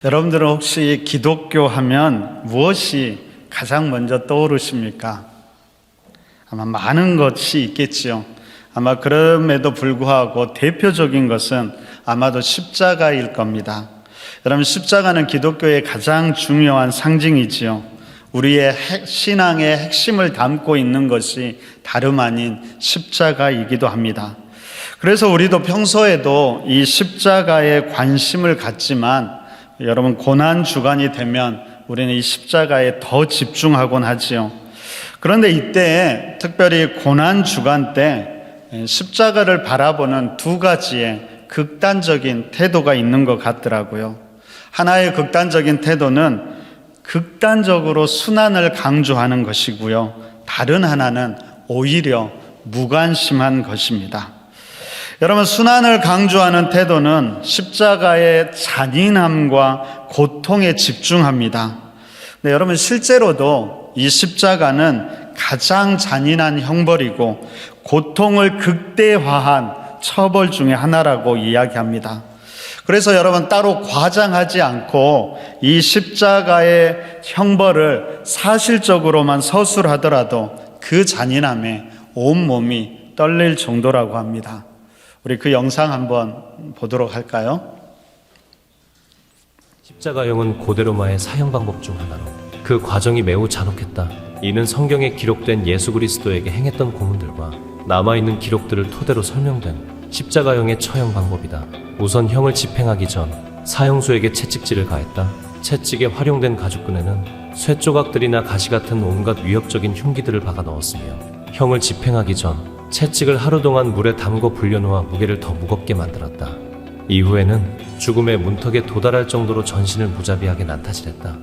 여러분들은 혹시 기독교 하면 무엇이 가장 먼저 떠오르십니까? 아마 많은 것이 있겠지요. 아마 그럼에도 불구하고 대표적인 것은 아마도 십자가일 겁니다. 여러분, 십자가는 기독교의 가장 중요한 상징이지요. 우리의 신앙의 핵심을 담고 있는 것이 다름 아닌 십자가이기도 합니다. 그래서 우리도 평소에도 이 십자가에 관심을 갖지만 여러분, 고난 주간이 되면 우리는 이 십자가에 더 집중하곤 하지요. 그런데 이때 특별히 고난 주간 때 십자가를 바라보는 두 가지의 극단적인 태도가 있는 것 같더라고요. 하나의 극단적인 태도는 극단적으로 순환을 강조하는 것이고요. 다른 하나는 오히려 무관심한 것입니다. 여러분, 순환을 강조하는 태도는 십자가의 잔인함과 고통에 집중합니다. 네, 여러분, 실제로도 이 십자가는 가장 잔인한 형벌이고 고통을 극대화한 처벌 중에 하나라고 이야기합니다. 그래서 여러분, 따로 과장하지 않고 이 십자가의 형벌을 사실적으로만 서술하더라도 그 잔인함에 온몸이 떨릴 정도라고 합니다. 우리 그 영상 한번 보도록 할까요? 십자가형은 고대 로마의 사형 방법 중 하나로 그 과정이 매우 잔혹했다. 이는 성경에 기록된 예수 그리스도에게 행했던 고문들과 남아있는 기록들을 토대로 설명된 십자가형의 처형 방법이다. 우선 형을 집행하기 전 사형수에게 채찍질을 가했다. 채찍에 활용된 가죽끈에는 쇠 조각들이나 가시 같은 온갖 위협적인 흉기들을 박아 넣었으며 형을 집행하기 전 채찍을 하루 동안 물에 담궈 불려놓아 무게를 더 무겁게 만들었다. 이후에는 죽음의 문턱에 도달할 정도로 전신을 무자비하게 난타질했다.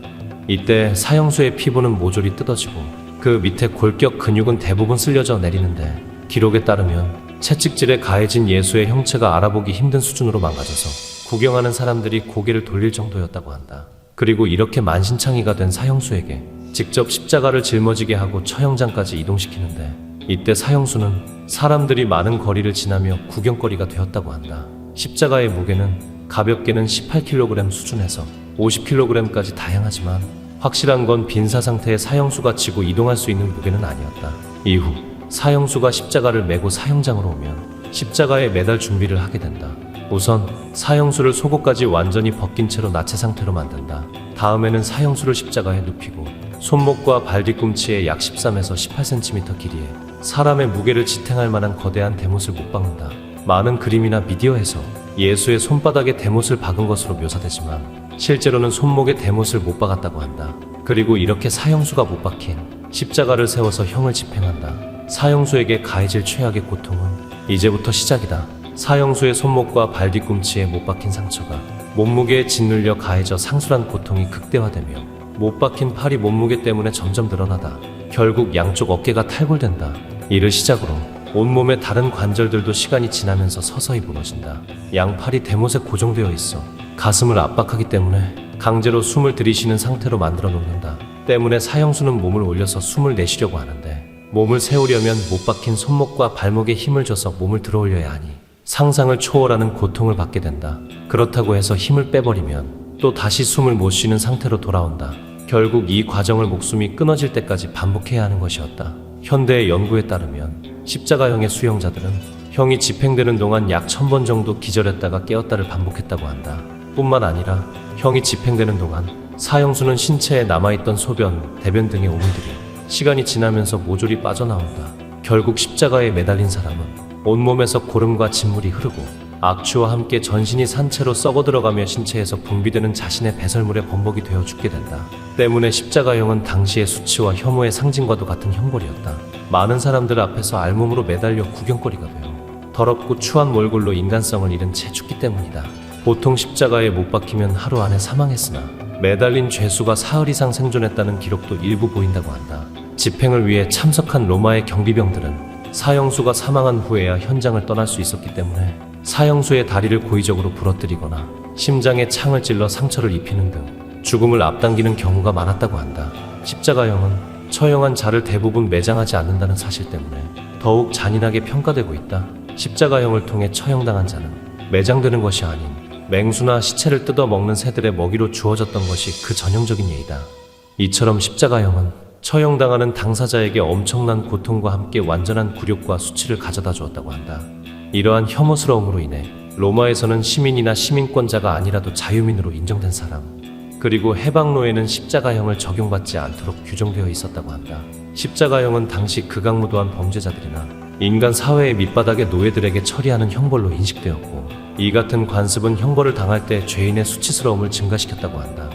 이때 사형수의 피부는 모조리 뜯어지고 그 밑에 골격 근육은 대부분 쓸려져 내리는데, 기록에 따르면 채찍질에 가해진 예수의 형체가 알아보기 힘든 수준으로 망가져서 구경하는 사람들이 고개를 돌릴 정도였다고 한다. 그리고 이렇게 만신창이가 된 사형수에게 직접 십자가를 짊어지게 하고 처형장까지 이동시키는데, 이때 사형수는 사람들이 많은 거리를 지나며 구경거리가 되었다고 한다. 십자가의 무게는 가볍게는 18kg 수준에서 50kg까지 다양하지만 확실한 건 빈사 상태의 사형수가 지고 이동할 수 있는 무게는 아니었다. 이후 사형수가 십자가를 메고 사형장으로 오면 십자가에 매달 준비를 하게 된다. 우선 사형수를 속옷까지 완전히 벗긴 채로 나체 상태로 만든다. 다음에는 사형수를 십자가에 눕히고 손목과 발 뒤꿈치에 약 13에서 18cm 길이에 사람의 무게를 지탱할 만한 거대한 대못을 못 박는다. 많은 그림이나 미디어에서 예수의 손바닥에 대못을 박은 것으로 묘사되지만 실제로는 손목에 대못을 못 박았다고 한다. 그리고 이렇게 사형수가 못 박힌 십자가를 세워서 형을 집행한다. 사형수에게 가해질 최악의 고통은 이제부터 시작이다. 사형수의 손목과 발 뒤꿈치에 못 박힌 상처가 몸무게에 짓눌려 가해져 상술한 고통이 극대화되며 못 박힌 팔이 몸무게 때문에 점점 늘어나다 결국 양쪽 어깨가 탈골된다. 이를 시작으로 온몸의 다른 관절들도 시간이 지나면서 서서히 무너진다. 양팔이 대못에 고정되어 있어 가슴을 압박하기 때문에 강제로 숨을 들이쉬는 상태로 만들어 놓는다. 때문에 사형수는 몸을 올려서 숨을 내쉬려고 하는데, 몸을 세우려면 못 박힌 손목과 발목에 힘을 줘서 몸을 들어 올려야 하니 상상을 초월하는 고통을 받게 된다. 그렇다고 해서 힘을 빼버리면 또 다시 숨을 못 쉬는 상태로 돌아온다. 결국 이 과정을 목숨이 끊어질 때까지 반복해야 하는 것이었다. 현대의 연구에 따르면 십자가형의 수용자들은 형이 집행되는 동안 약 1000번 정도 기절했다가 깨었다를 반복했다고 한다. 뿐만 아니라 형이 집행되는 동안 사형수는 신체에 남아있던 소변, 대변 등의 오물들이 시간이 지나면서 모조리 빠져나온다. 결국 십자가에 매달린 사람은 온몸에서 고름과 진물이 흐르고 악취와 함께 전신이 산채로 썩어 들어가며 신체에서 분비되는 자신의 배설물에 범벅이 되어 죽게 된다. 때문에 십자가형은 당시의 수치와 혐오의 상징과도 같은 형벌이었다. 많은 사람들 앞에서 알몸으로 매달려 구경거리가 되어 더럽고 추한 몰골로 인간성을 잃은 채 죽기 때문이다. 보통 십자가에 못 박히면 하루 안에 사망했으나 매달린 죄수가 사흘 이상 생존했다는 기록도 일부 보인다고 한다. 집행을 위해 참석한 로마의 경비병들은 사형수가 사망한 후에야 현장을 떠날 수 있었기 때문에 사형수의 다리를 고의적으로 부러뜨리거나 심장에 창을 찔러 상처를 입히는 등 죽음을 앞당기는 경우가 많았다고 한다. 십자가형은 처형한 자를 대부분 매장하지 않는다는 사실 때문에 더욱 잔인하게 평가되고 있다. 십자가형을 통해 처형당한 자는 매장되는 것이 아닌 맹수나 시체를 뜯어 먹는 새들의 먹이로 주어졌던 것이 그 전형적인 예이다. 이처럼 십자가형은 처형당하는 당사자에게 엄청난 고통과 함께 완전한 굴욕과 수치를 가져다 주었다고 한다. 이러한 혐오스러움으로 인해 로마에서는 시민이나 시민권자가 아니라도 자유민으로 인정된 사람, 그리고 해방로에는 십자가형을 적용받지 않도록 규정되어 있었다고 한다. 십자가형은 당시 극악무도한 범죄자들이나 인간 사회의 밑바닥의 노예들에게 처리하는 형벌로 인식되었고, 이 같은 관습은 형벌을 당할 때 죄인의 수치스러움을 증가시켰다고 한다.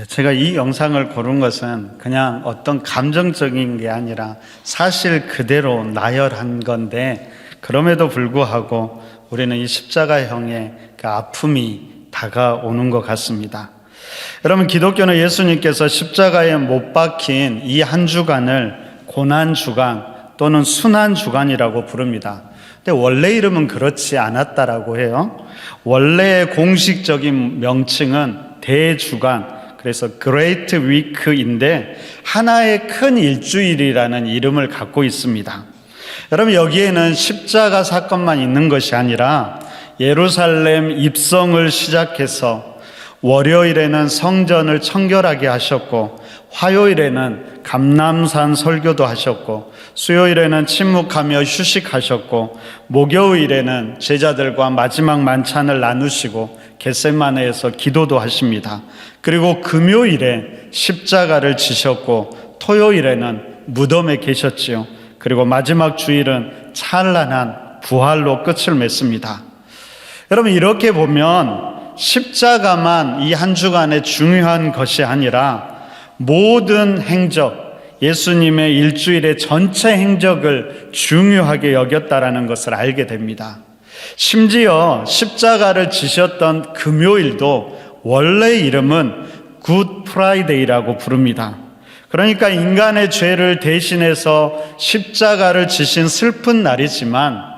제가 이 영상을 고른 것은 그냥 어떤 감정적인 게 아니라 사실 그대로 나열한 건데, 그럼에도 불구하고 우리는 이 십자가형의 그 아픔이 다가오는 것 같습니다. 여러분, 기독교는 예수님께서 십자가에 못 박힌 이 한 주간을 고난주간 또는 순환주간이라고 부릅니다. 근데 원래 이름은 그렇지 않았다라고 해요. 원래의 공식적인 명칭은 대주간, 그래서 Great Week인데 하나의 큰 일주일이라는 이름을 갖고 있습니다. 여러분, 여기에는 십자가 사건만 있는 것이 아니라 예루살렘 입성을 시작해서 월요일에는 성전을 청결하게 하셨고, 화요일에는 감람산 설교도 하셨고, 수요일에는 침묵하며 휴식하셨고, 목요일에는 제자들과 마지막 만찬을 나누시고 겟세마네에서 기도도 하십니다. 그리고 금요일에 십자가를 지셨고, 토요일에는 무덤에 계셨지요. 그리고 마지막 주일은 찬란한 부활로 끝을 맺습니다. 여러분, 이렇게 보면 십자가만 이 한 주간에 중요한 것이 아니라 모든 행적, 예수님의 일주일의 전체 행적을 중요하게 여겼다라는 것을 알게 됩니다. 심지어 십자가를 지셨던 금요일도 원래 이름은 굿 프라이데이라고 부릅니다. 그러니까 인간의 죄를 대신해서 십자가를 지신 슬픈 날이지만,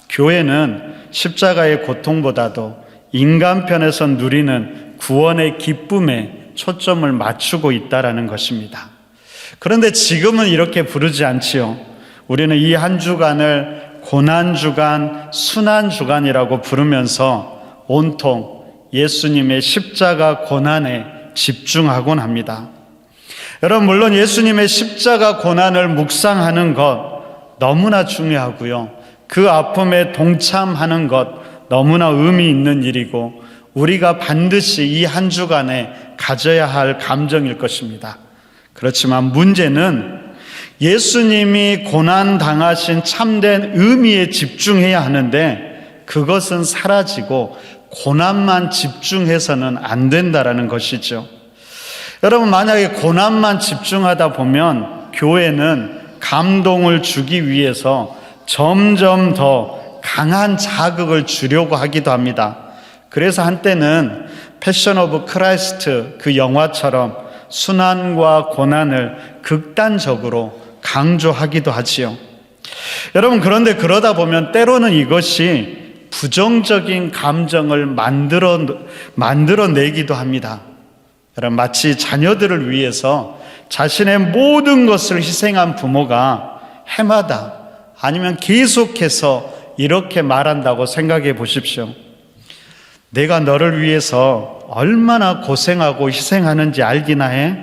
교회는 십자가의 고통보다도 인간 편에서 누리는 구원의 기쁨에 초점을 맞추고 있다라는 것입니다. 그런데 지금은 이렇게 부르지 않지요. 우리는 이 한 주간을 고난주간, 순환주간이라고 부르면서 온통 예수님의 십자가 고난에 집중하곤 합니다. 여러분, 물론 예수님의 십자가 고난을 묵상하는 것 너무나 중요하고요. 그 아픔에 동참하는 것 너무나 의미 있는 일이고, 우리가 반드시 이 한 주간에 가져야 할 감정일 것입니다. 그렇지만 문제는 예수님이 고난당하신 참된 의미에 집중해야 하는데, 그것은 사라지고 고난만 집중해서는 안 된다라는 것이죠. 여러분, 만약에 고난만 집중하다 보면 교회는 감동을 주기 위해서 점점 더 강한 자극을 주려고 하기도 합니다. 그래서 한때는 패션 오브 크라이스트 그 영화처럼 순환과 고난을 극단적으로 강조하기도 하지요. 여러분, 그런데 그러다 보면 때로는 이것이 부정적인 감정을 만들어내기도 합니다. 여러분, 마치 자녀들을 위해서 자신의 모든 것을 희생한 부모가 해마다 아니면 계속해서 이렇게 말한다고 생각해 보십시오. 내가 너를 위해서 얼마나 고생하고 희생하는지 알기나 해?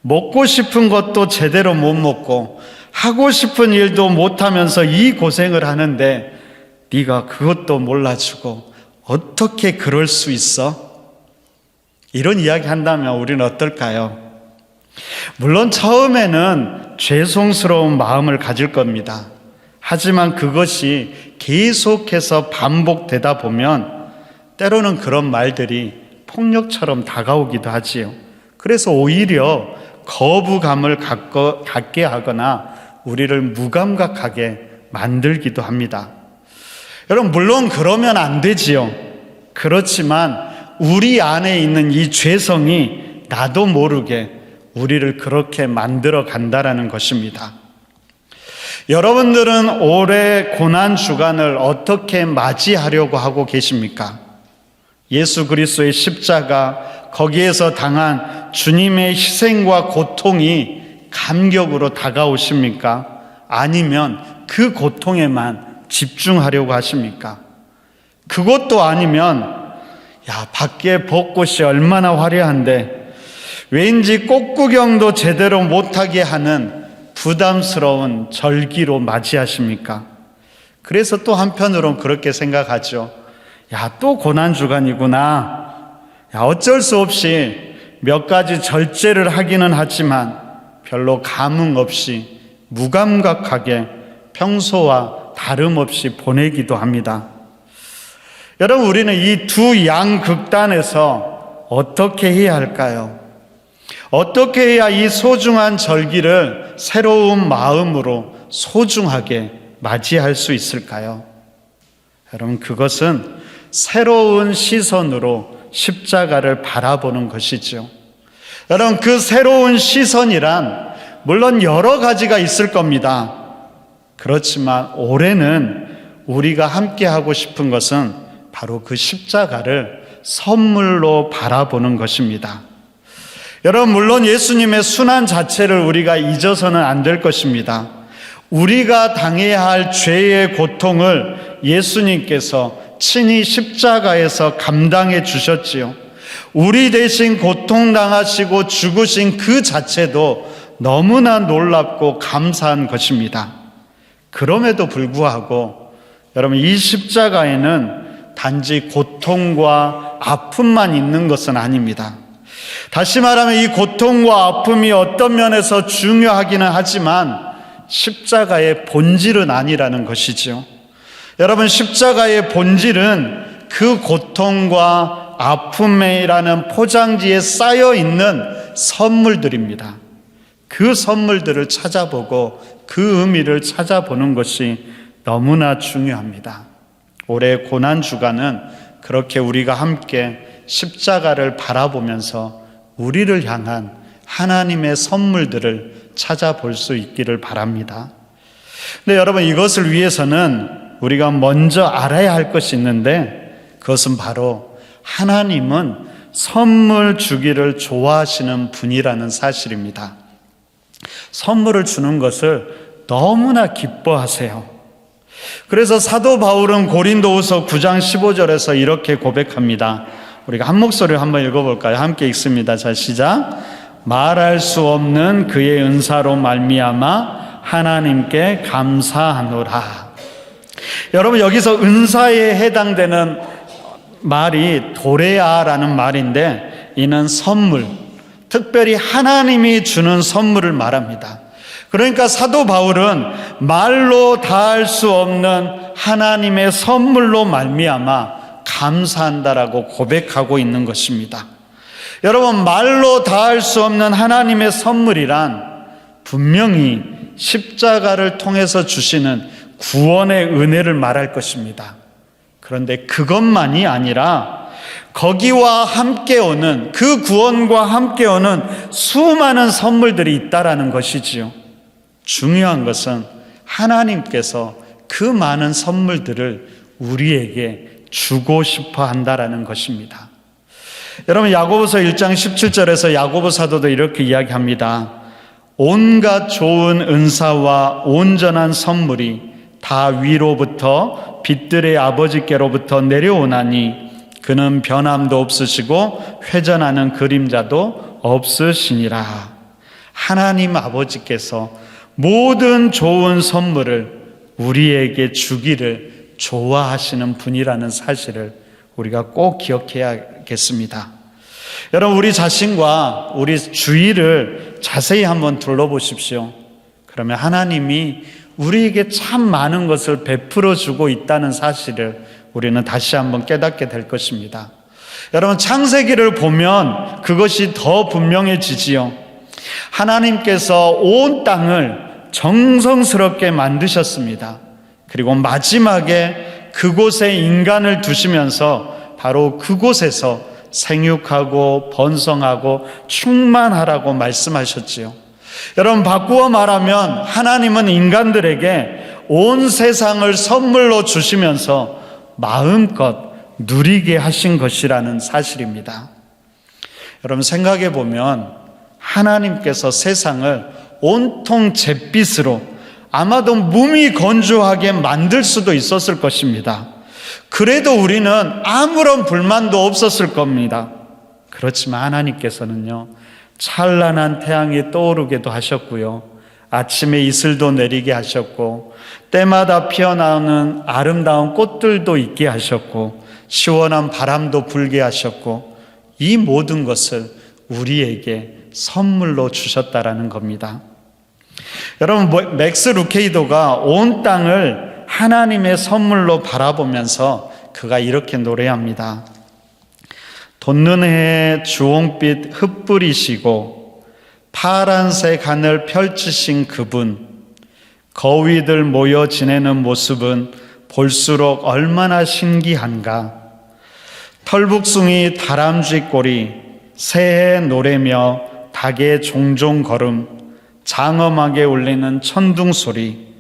먹고 싶은 것도 제대로 못 먹고 하고 싶은 일도 못하면서 이 고생을 하는데 네가 그것도 몰라주고 어떻게 그럴 수 있어? 이런 이야기 한다면 우리는 어떨까요? 물론 처음에는 죄송스러운 마음을 가질 겁니다. 하지만 그것이 계속해서 반복되다 보면 때로는 그런 말들이 폭력처럼 다가오기도 하지요. 그래서 오히려 거부감을 갖게 하거나 우리를 무감각하게 만들기도 합니다. 여러분, 물론 그러면 안 되지요. 그렇지만 우리 안에 있는 이 죄성이 나도 모르게 우리를 그렇게 만들어 간다라는 것입니다. 여러분들은 올해 고난주간을 어떻게 맞이하려고 하고 계십니까? 예수 그리스도의 십자가, 거기에서 당한 주님의 희생과 고통이 감격으로 다가오십니까? 아니면 그 고통에만 집중하려고 하십니까? 그것도 아니면 밖에 벚꽃이 얼마나 화려한데 왠지 꽃구경도 제대로 못하게 하는 부담스러운 절기로 맞이하십니까? 그래서 또 한편으로는 그렇게 생각하죠. 또 고난주간이구나. 어쩔 수 없이 몇 가지 절제를 하기는 하지만 별로 감흥 없이 무감각하게 평소와 다름없이 보내기도 합니다. 여러분, 우리는 이 두 양극단에서 어떻게 해야 할까요? 어떻게 해야 이 소중한 절기를 새로운 마음으로 소중하게 맞이할 수 있을까요? 여러분, 그것은 새로운 시선으로 십자가를 바라보는 것이죠. 여러분, 그 새로운 시선이란 물론 여러 가지가 있을 겁니다. 그렇지만 올해는 우리가 함께 하고 싶은 것은 바로 그 십자가를 선물로 바라보는 것입니다. 여러분, 물론 예수님의 순환 자체를 우리가 잊어서는 안 될 것입니다. 우리가 당해야 할 죄의 고통을 예수님께서 친히 십자가에서 감당해 주셨지요. 우리 대신 고통당하시고 죽으신 그 자체도 너무나 놀랍고 감사한 것입니다. 그럼에도 불구하고 여러분, 이 십자가에는 단지 고통과 아픔만 있는 것은 아닙니다. 다시 말하면 이 고통과 아픔이 어떤 면에서 중요하기는 하지만 십자가의 본질은 아니라는 것이죠. 여러분, 십자가의 본질은 그 고통과 아픔이라는 포장지에 쌓여 있는 선물들입니다. 그 선물들을 찾아보고 그 의미를 찾아보는 것이 너무나 중요합니다. 올해 고난주간은 그렇게 우리가 함께 십자가를 바라보면서 우리를 향한 하나님의 선물들을 찾아볼 수 있기를 바랍니다. 근데 여러분, 이것을 위해서는 우리가 먼저 알아야 할 것이 있는데 그것은 바로 하나님은 선물 주기를 좋아하시는 분이라는 사실입니다. 선물을 주는 것을 너무나 기뻐하세요. 그래서 사도 바울은 고린도후서 9장 15절에서 이렇게 고백합니다. 우리가 한 목소리로 한번 읽어볼까요? 함께 읽습니다. 자, 시작. 말할 수 없는 그의 은사로 말미암아 하나님께 감사하노라. 여러분, 여기서 은사에 해당되는 말이 도레아라는 말인데 이는 선물, 특별히 하나님이 주는 선물을 말합니다. 그러니까 사도 바울은 말로 다할 수 없는 하나님의 선물로 말미암아 감사한다라고 고백하고 있는 것입니다. 여러분, 말로 다할 수 없는 하나님의 선물이란 분명히 십자가를 통해서 주시는 구원의 은혜를 말할 것입니다. 그런데 그것만이 아니라 거기와 함께 오는, 그 구원과 함께 오는 수많은 선물들이 있다라는 것이지요. 중요한 것은 하나님께서 그 많은 선물들을 우리에게 주고 싶어 한다라는 것입니다. 여러분, 야고보서 1장 17절에서 야고보 사도도 이렇게 이야기합니다. 온갖 좋은 은사와 온전한 선물이 다 위로부터 빛들의 아버지께로부터 내려오나니 그는 변함도 없으시고 회전하는 그림자도 없으시니라. 하나님 아버지께서 모든 좋은 선물을 우리에게 주기를 좋아하시는 분이라는 사실을 우리가 꼭 기억해야겠습니다. 여러분, 우리 자신과 우리 주위를 자세히 한번 둘러보십시오. 그러면 하나님이 우리에게 참 많은 것을 베풀어 주고 있다는 사실을 우리는 다시 한번 깨닫게 될 것입니다. 여러분, 창세기를 보면 그것이 더 분명해지지요. 하나님께서 온 땅을 정성스럽게 만드셨습니다. 그리고 마지막에 그곳에 인간을 두시면서 바로 그곳에서 생육하고 번성하고 충만하라고 말씀하셨지요. 여러분, 바꾸어 말하면 하나님은 인간들에게 온 세상을 선물로 주시면서 마음껏 누리게 하신 것이라는 사실입니다. 여러분, 생각해 보면 하나님께서 세상을 온통 잿빛으로 아마도 무미건조하게 만들 수도 있었을 것입니다. 그래도 우리는 아무런 불만도 없었을 겁니다. 그렇지만 하나님께서는요, 찬란한 태양이 떠오르게도 하셨고요, 아침에 이슬도 내리게 하셨고, 때마다 피어나오는 아름다운 꽃들도 있게 하셨고, 시원한 바람도 불게 하셨고, 이 모든 것을 우리에게 선물로 주셨다라는 겁니다. 여러분, 맥스 루케이도가 온 땅을 하나님의 선물로 바라보면서 그가 이렇게 노래합니다. 돋는 해에 주홍빛 흩뿌리시고 파란색 하늘 펼치신 그분, 거위들 모여 지내는 모습은 볼수록 얼마나 신기한가. 털북숭이 다람쥐 꼬리, 새해 노래며 닭의 종종 걸음, 장엄하게 울리는 천둥 소리,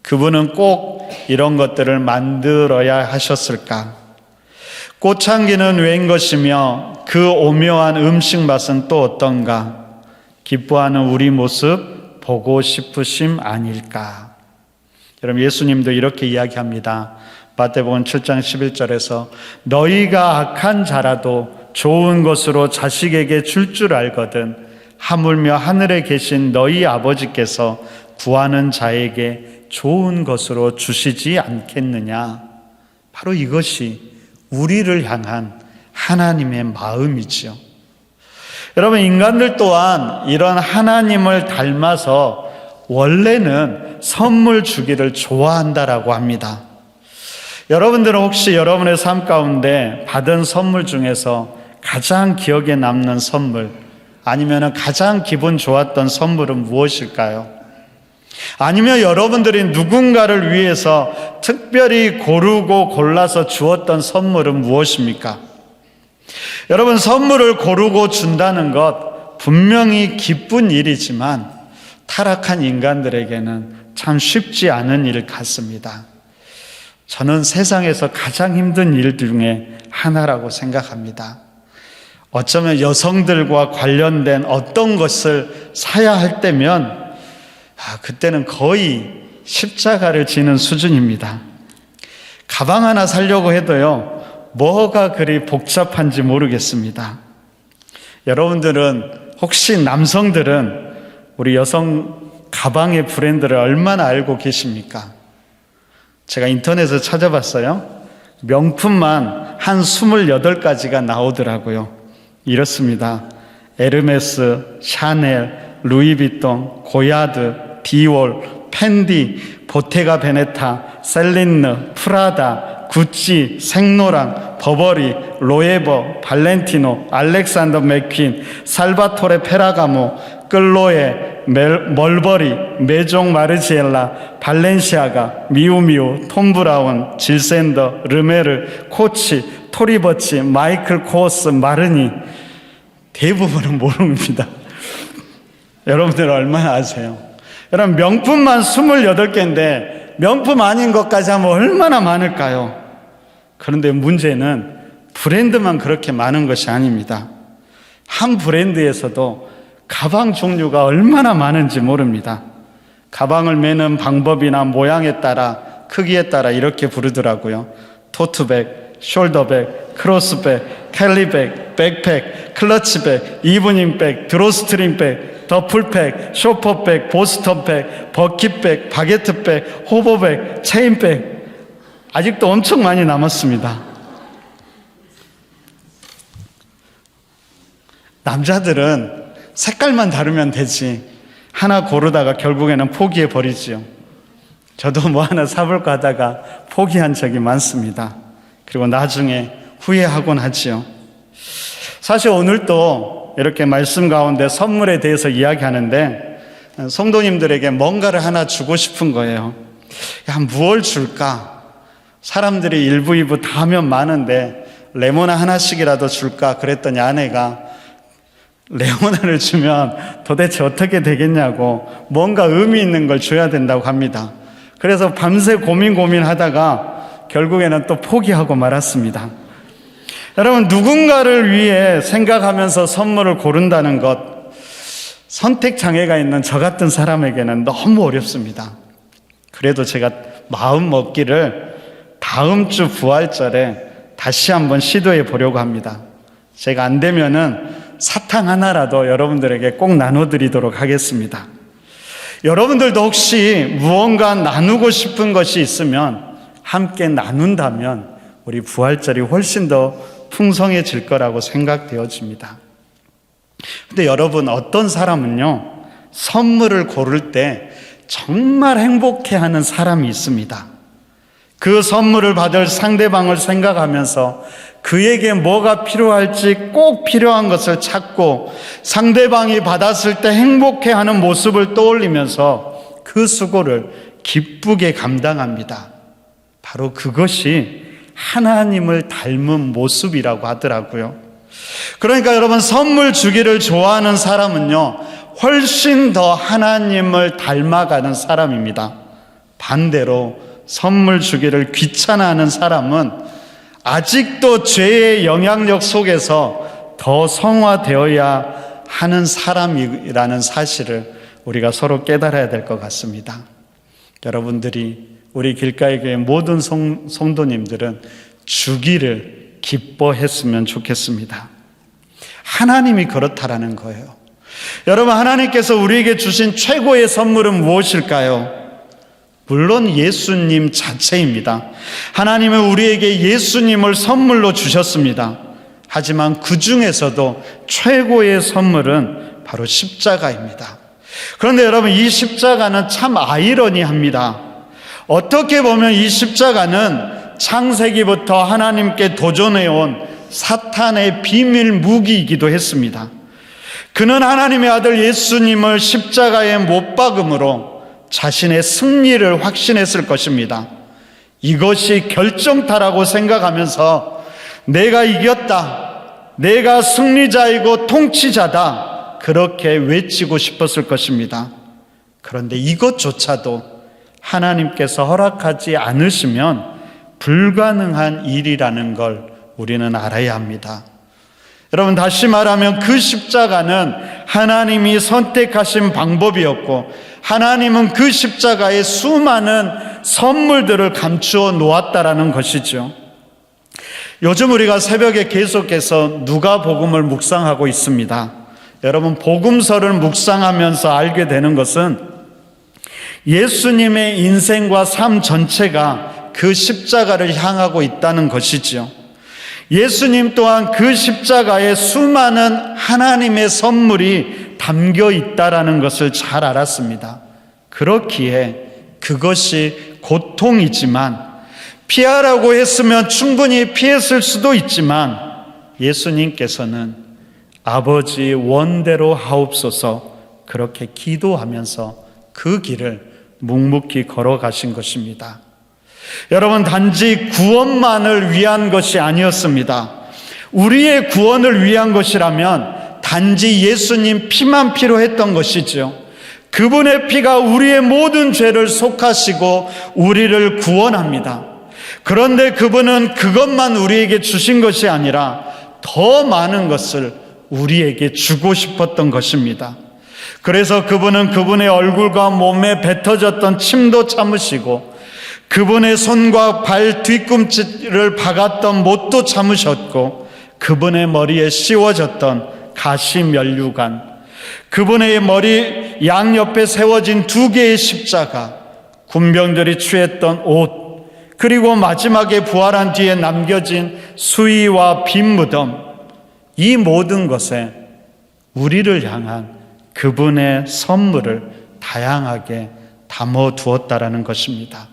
그분은 꼭 이런 것들을 만들어야 하셨을까? 꽃향기는 웬 것이며 그 오묘한 음식 맛은 또 어떤가? 기뻐하는 우리 모습 보고 싶으심 아닐까? 여러분, 예수님도 이렇게 이야기합니다. 마태복음 7장 11절에서 너희가 악한 자라도 좋은 것으로 자식에게 줄 알거든 하물며 하늘에 계신 너희 아버지께서 구하는 자에게 좋은 것으로 주시지 않겠느냐. 바로 이것이 우리를 향한 하나님의 마음이지요. 여러분, 인간들 또한 이런 하나님을 닮아서 원래는 선물 주기를 좋아한다라고 합니다. 여러분들은 혹시 여러분의 삶 가운데 받은 선물 중에서 가장 기억에 남는 선물, 아니면 가장 기분 좋았던 선물은 무엇일까요? 아니면 여러분들이 누군가를 위해서 특별히 고르고 골라서 주었던 선물은 무엇입니까? 여러분, 선물을 고르고 준다는 것 분명히 기쁜 일이지만 타락한 인간들에게는 참 쉽지 않은 일 같습니다. 저는 세상에서 가장 힘든 일 중에 하나라고 생각합니다. 어쩌면 여성들과 관련된 어떤 것을 사야 할 때면 그때는 거의 십자가를 지는 수준입니다. 가방 하나 사려고 해도요, 뭐가 그리 복잡한지 모르겠습니다. 여러분들은, 혹시 남성들은 우리 여성 가방의 브랜드를 얼마나 알고 계십니까? 제가 인터넷에서 찾아봤어요. 명품만 한 28가지가 나오더라고요. 이렇습니다. 에르메스, 샤넬, 루이비통, 고야드, 디올, 펜디, 보테가 베네타, 셀린느, 프라다, 구찌, 생로랑, 버버리, 로에버, 발렌티노, 알렉산더 맥퀸, 살바토레 페라가모, 끌로에, 멀버리, 메종 마르지엘라, 발렌시아가, 미우미우, 톰 브라운, 질샌더, 르메르, 코치, 토리버치, 마이클 코어스, 마르니. 대부분은 모릅니다. 여러분들 얼마나 아세요? 여러분, 명품만 28개인데 명품 아닌 것까지 하면 얼마나 많을까요? 그런데 문제는 브랜드만 그렇게 많은 것이 아닙니다. 한 브랜드에서도 가방 종류가 얼마나 많은지 모릅니다. 가방을 매는 방법이나 모양에 따라, 크기에 따라 이렇게 부르더라고요. 토트백, 숄더백, 크로스백, 캘리백, 백팩, 클러치백, 이브닝백, 드로스트링백, 더플백, 쇼퍼백, 보스턴백, 버킷백, 바게트백, 호버백, 체인백. 아직도 엄청 많이 남았습니다. 남자들은 색깔만 다르면 되지 하나 고르다가 결국에는 포기해 버리지요. 저도 뭐 하나 사볼까 하다가 포기한 적이 많습니다. 그리고 나중에 후회하곤 하지요. 사실 오늘도 이렇게 말씀 가운데 선물에 대해서 이야기하는데 성도님들에게 뭔가를 하나 주고 싶은 거예요. 야, 무엇을 줄까? 사람들이 1부, 2부 다 하면 많은데 레모나 하나씩이라도 줄까? 그랬더니 아내가 레모나를 주면 도대체 어떻게 되겠냐고 뭔가 의미 있는 걸 줘야 된다고 합니다. 그래서 밤새 고민하다가 결국에는 또 포기하고 말았습니다. 여러분, 누군가를 위해 생각하면서 선물을 고른다는 것, 선택 장애가 있는 저 같은 사람에게는 너무 어렵습니다. 그래도 제가 마음 먹기를 다 다음 주 부활절에 다시 한번 시도해 보려고 합니다. 제가 안 되면은 사탕 하나라도 여러분들에게 꼭 나눠드리도록 하겠습니다. 여러분들도 혹시 무언가 나누고 싶은 것이 있으면 함께 나눈다면 우리 부활절이 훨씬 더 풍성해질 거라고 생각되어집니다. 근데 여러분, 어떤 사람은요, 선물을 고를 때 정말 행복해하는 사람이 있습니다. 그 선물을 받을 상대방을 생각하면서 그에게 뭐가 필요할지 꼭 필요한 것을 찾고 상대방이 받았을 때 행복해하는 모습을 떠올리면서 그 수고를 기쁘게 감당합니다. 바로 그것이 하나님을 닮은 모습이라고 하더라고요. 그러니까 여러분, 선물 주기를 좋아하는 사람은요, 훨씬 더 하나님을 닮아가는 사람입니다. 반대로 선물 주기를 귀찮아하는 사람은 아직도 죄의 영향력 속에서 더 성화되어야 하는 사람이라는 사실을 우리가 서로 깨달아야 될 것 같습니다. 여러분들이, 우리 길가의 교회 모든 성도님들은 주기를 기뻐했으면 좋겠습니다. 하나님이 그렇다라는 거예요. 여러분, 하나님께서 우리에게 주신 최고의 선물은 무엇일까요? 물론 예수님 자체입니다. 하나님은 우리에게 예수님을 선물로 주셨습니다. 하지만 그 중에서도 최고의 선물은 바로 십자가입니다. 그런데 여러분, 이 십자가는 참 아이러니합니다. 어떻게 보면 이 십자가는 창세기부터 하나님께 도전해온 사탄의 비밀 무기이기도 했습니다. 그는 하나님의 아들 예수님을 십자가에 못 박음으로 자신의 승리를 확신했을 것입니다. 이것이 결정타라고 생각하면서 내가 이겼다, 내가 승리자이고 통치자다, 그렇게 외치고 싶었을 것입니다. 그런데 이것조차도 하나님께서 허락하지 않으시면 불가능한 일이라는 걸 우리는 알아야 합니다. 여러분, 다시 말하면 그 십자가는 하나님이 선택하신 방법이었고, 하나님은 그 십자가에 수많은 선물들을 감추어 놓았다라는 것이죠. 요즘 우리가 새벽에 계속해서 누가복음을 묵상하고 있습니다. 여러분, 복음서를 묵상하면서 알게 되는 것은 예수님의 인생과 삶 전체가 그 십자가를 향하고 있다는 것이지요. 예수님 또한 그 십자가에 수많은 하나님의 선물이 담겨 있다라는 것을 잘 알았습니다. 그렇기에 그것이 고통이지만, 피하라고 했으면 충분히 피했을 수도 있지만, 예수님께서는 아버지 원대로 하옵소서 그렇게 기도하면서 그 길을 묵묵히 걸어가신 것입니다. 여러분, 단지 구원만을 위한 것이 아니었습니다. 우리의 구원을 위한 것이라면 단지 예수님 피만 필요했던 것이죠. 그분의 피가 우리의 모든 죄를 속하시고 우리를 구원합니다. 그런데 그분은 그것만 우리에게 주신 것이 아니라 더 많은 것을 우리에게 주고 싶었던 것입니다. 그래서 그분은 그분의 얼굴과 몸에 뱉어졌던 침도 참으시고, 그분의 손과 발 뒤꿈치를 박았던 못도 참으셨고, 그분의 머리에 씌워졌던 가시 면류관, 그분의 머리 양옆에 세워진 2개의 십자가, 군병들이 취했던 옷, 그리고 마지막에 부활한 뒤에 남겨진 수의와 빈 무덤, 이 모든 것에 우리를 향한 그분의 선물을 다양하게 담아 두었다라는 것입니다.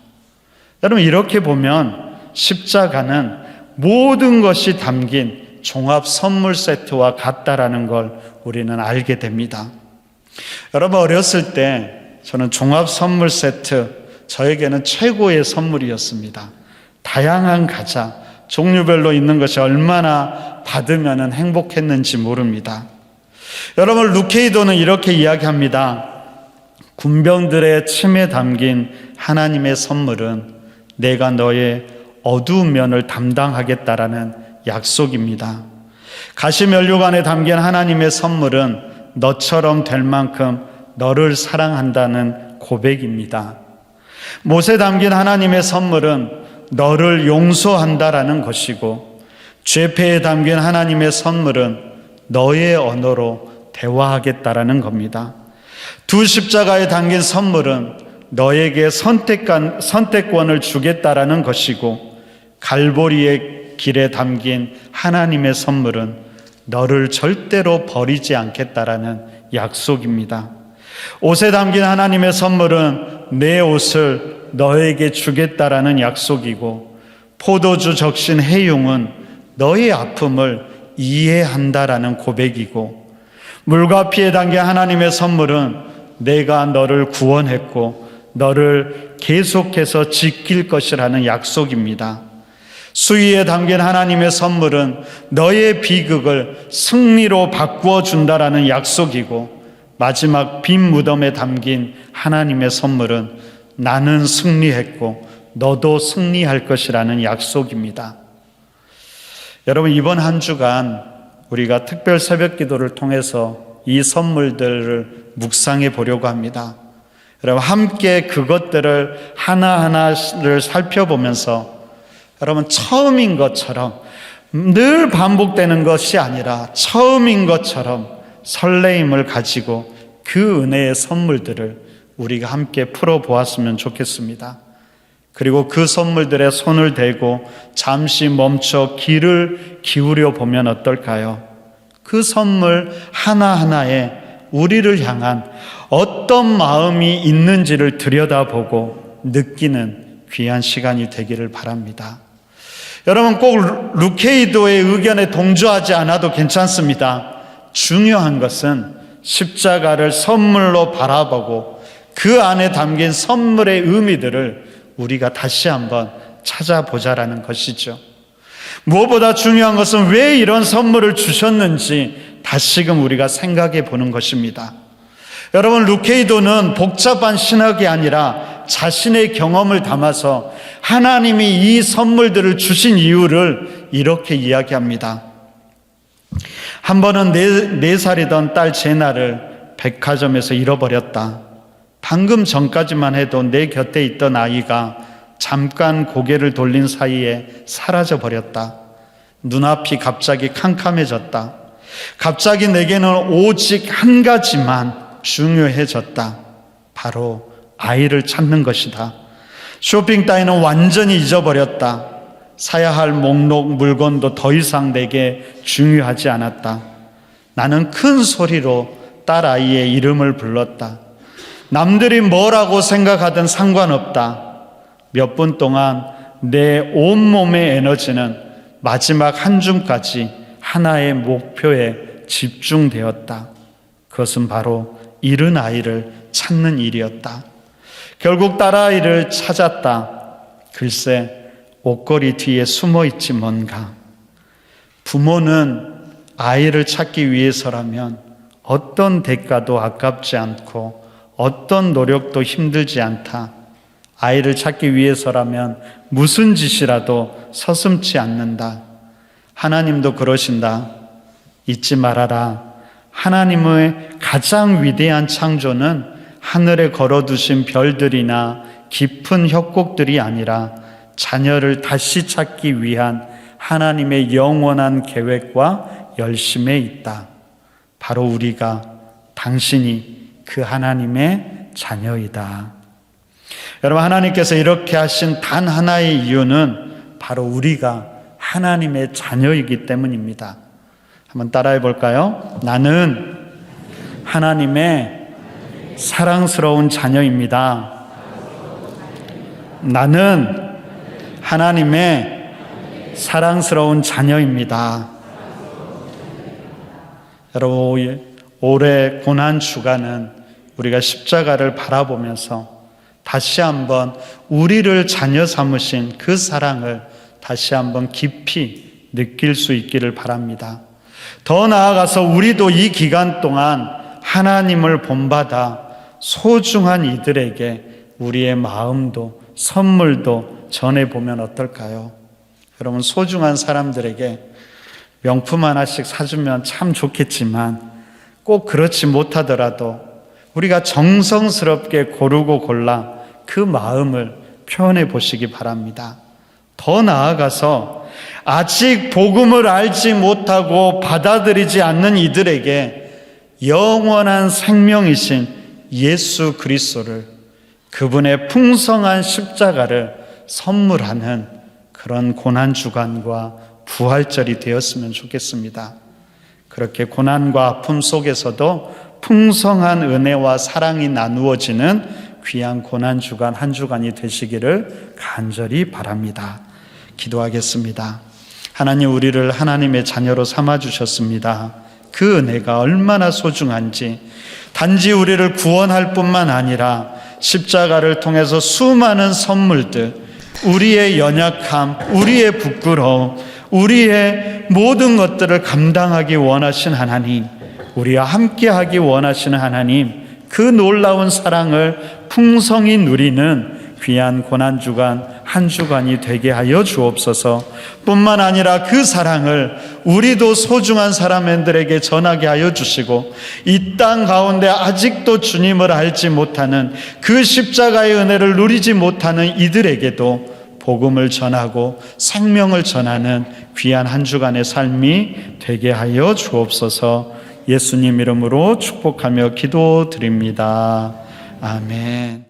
여러분, 이렇게 보면 십자가는 모든 것이 담긴 종합 선물 세트와 같다라는 걸 우리는 알게 됩니다. 여러분, 어렸을 때 저는 종합 선물 세트, 저에게는 최고의 선물이었습니다. 다양한 과자, 종류별로 있는 것이 얼마나 받으면 행복했는지 모릅니다. 여러분, 루케이도는 이렇게 이야기합니다. 군병들의 침에 담긴 하나님의 선물은 내가 너의 어두운 면을 담당하겠다라는 약속입니다. 가시면류관에 담긴 하나님의 선물은 너처럼 될 만큼 너를 사랑한다는 고백입니다. 못에 담긴 하나님의 선물은 너를 용서한다라는 것이고, 죄패에 담긴 하나님의 선물은 너의 언어로 대화하겠다라는 겁니다. 두 십자가에 담긴 선물은 너에게 선택권을 주겠다라는 것이고, 갈보리의 길에 담긴 하나님의 선물은 너를 절대로 버리지 않겠다라는 약속입니다. 옷에 담긴 하나님의 선물은 내 옷을 너에게 주겠다라는 약속이고, 포도주 적신 해융은 너의 아픔을 이해한다라는 고백이고, 물과 피에 담긴 하나님의 선물은 내가 너를 구원했고 너를 계속해서 지킬 것이라는 약속입니다. 수위에 담긴 하나님의 선물은 너의 비극을 승리로 바꾸어 준다라는 약속이고, 마지막 빈 무덤에 담긴 하나님의 선물은 나는 승리했고 너도 승리할 것이라는 약속입니다. 여러분, 이번 한 주간 우리가 특별 새벽 기도를 통해서 이 선물들을 묵상해 보려고 합니다. 여러분, 함께 그것들을 하나하나를 살펴보면서 여러분, 처음인 것처럼, 늘 반복되는 것이 아니라 처음인 것처럼 설레임을 가지고 그 은혜의 선물들을 우리가 함께 풀어보았으면 좋겠습니다. 그리고 그 선물들에 손을 대고 잠시 멈춰 귀를 기울여 보면 어떨까요? 그 선물 하나하나에 우리를 향한 어떤 마음이 있는지를 들여다보고 느끼는 귀한 시간이 되기를 바랍니다. 여러분, 꼭 루케이도의 의견에 동조하지 않아도 괜찮습니다. 중요한 것은 십자가를 선물로 바라보고 그 안에 담긴 선물의 의미들을 우리가 다시 한번 찾아보자라는 것이죠. 무엇보다 중요한 것은 왜 이런 선물을 주셨는지 다시금 우리가 생각해 보는 것입니다. 여러분, 루케이도는 복잡한 신학이 아니라 자신의 경험을 담아서 하나님이 이 선물들을 주신 이유를 이렇게 이야기합니다. 한 번은 4살이던 딸 제나를 백화점에서 잃어버렸다. 방금 전까지만 해도 내 곁에 있던 아이가 잠깐 고개를 돌린 사이에 사라져버렸다. 눈앞이 갑자기 캄캄해졌다. 갑자기 내게는 오직 한 가지만 중요해졌다. 바로 아이를 찾는 것이다. 쇼핑 따위는 완전히 잊어버렸다. 사야 할 목록 물건도 더 이상 내게 중요하지 않았다. 나는 큰 소리로 딸 아이의 이름을 불렀다. 남들이 뭐라고 생각하든 상관없다. 몇 분 동안 내 온몸의 에너지는 마지막 한 줌까지 하나의 목표에 집중되었다. 그것은 바로 잃은 아이를 찾는 일이었다. 결국 딸아이를 찾았다. 글쎄, 옷걸이 뒤에 숨어있지 뭔가. 부모는 아이를 찾기 위해서라면 어떤 대가도 아깝지 않고 어떤 노력도 힘들지 않다. 아이를 찾기 위해서라면 무슨 짓이라도 서슴지 않는다. 하나님도 그러신다. 잊지 말아라. 하나님의 가장 위대한 창조는 하늘에 걸어두신 별들이나 깊은 협곡들이 아니라 자녀를 다시 찾기 위한 하나님의 영원한 계획과 열심에 있다. 바로 우리가, 당신이 그 하나님의 자녀이다. 여러분, 하나님께서 이렇게 하신 단 하나의 이유는 바로 우리가 하나님의 자녀이기 때문입니다. 한번 따라해 볼까요? 나는 하나님의 사랑스러운 자녀입니다. 나는 하나님의 사랑스러운 자녀입니다. 여러분, 올해 고난주간은 우리가 십자가를 바라보면서 다시 한번 우리를 자녀 삼으신 그 사랑을 다시 한번 깊이 느낄 수 있기를 바랍니다. 더 나아가서 우리도 이 기간 동안 하나님을 본받아 소중한 이들에게 우리의 마음도 선물도 전해보면 어떨까요? 여러분, 소중한 사람들에게 명품 하나씩 사주면 참 좋겠지만 꼭 그렇지 못하더라도 우리가 정성스럽게 고르고 골라 그 마음을 표현해 보시기 바랍니다. 더 나아가서 아직 복음을 알지 못하고 받아들이지 않는 이들에게 영원한 생명이신 예수 그리스도를, 그분의 풍성한 십자가를 선물하는 그런 고난주간과 부활절이 되었으면 좋겠습니다. 그렇게 고난과 아픔 속에서도 풍성한 은혜와 사랑이 나누어지는 귀한 고난주간 한 주간이 되시기를 간절히 바랍니다. 기도하겠습니다. 하나님, 우리를 하나님의 자녀로 삼아주셨습니다. 그 은혜가 얼마나 소중한지, 단지 우리를 구원할 뿐만 아니라 십자가를 통해서 수많은 선물들, 우리의 연약함, 우리의 부끄러움, 우리의 모든 것들을 감당하기 원하신 하나님, 우리와 함께하기 원하시는 하나님, 그 놀라운 사랑을 풍성히 누리는 귀한 고난주간 한 주간이 되게 하여 주옵소서. 뿐만 아니라 그 사랑을 우리도 소중한 사람들에게 전하게 하여 주시고, 이 땅 가운데 아직도 주님을 알지 못하는, 그 십자가의 은혜를 누리지 못하는 이들에게도 복음을 전하고 생명을 전하는 귀한 한 주간의 삶이 되게 하여 주옵소서. 예수님 이름으로 축복하며 기도드립니다. 아멘.